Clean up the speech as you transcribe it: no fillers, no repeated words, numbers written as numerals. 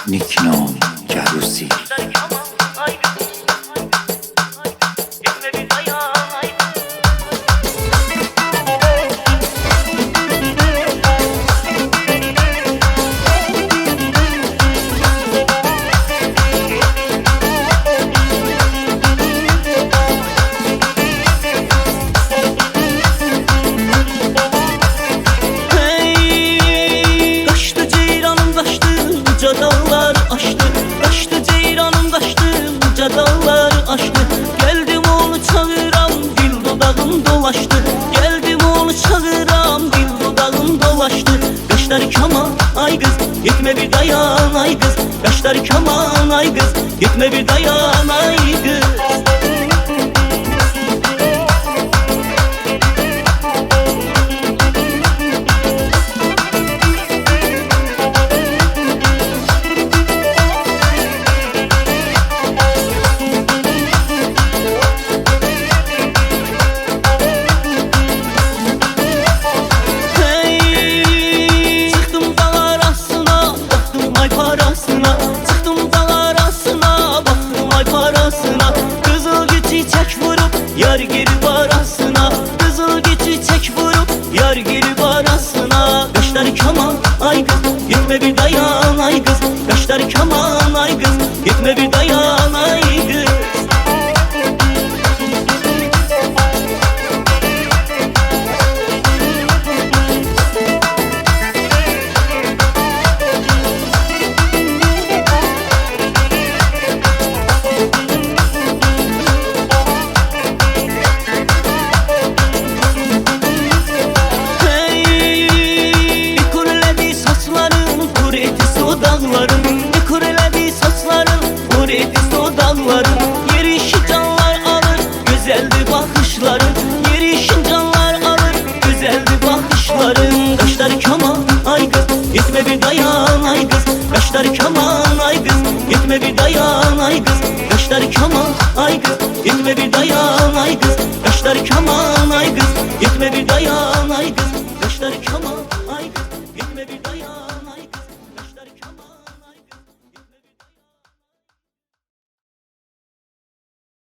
نیکنام جروسی Dağlar aştı, kaçtı ceyranım kaçtı, uca dağlar aştı. Geldim onu çağıram, dil dudağım dolaştı. Geldim onu çağıram, dil dudağım dolaştı. Kaşlar kaman ay kız, gitme bir dayan ay kız. Kaşlar kaman ay kız, gitme bir dayan ay kız. Yar girip arasına, kızıl çiçek vurup yar girip arasına. Kaşlar kaman ay kız, gitme bir dayan ay kız. Kaşlar kaman ay kız, gitme bir dayan ay kız. Bir kureledi saçların, kuredi o dalların. Yerişi canlar alır, güzeldi bakışların. Yerişin canlar alır, güzeldi bakışların. Kaşlar kaman ay kız, gitme bir dayan ay kız. Kaşlar kaman ay kız, gitme bir dayan ay kız. Kaşlar kaman ay kız, gitme bir dayan ay kız. Kaşlar kaman ay kız, gitme bir dayan ay kız.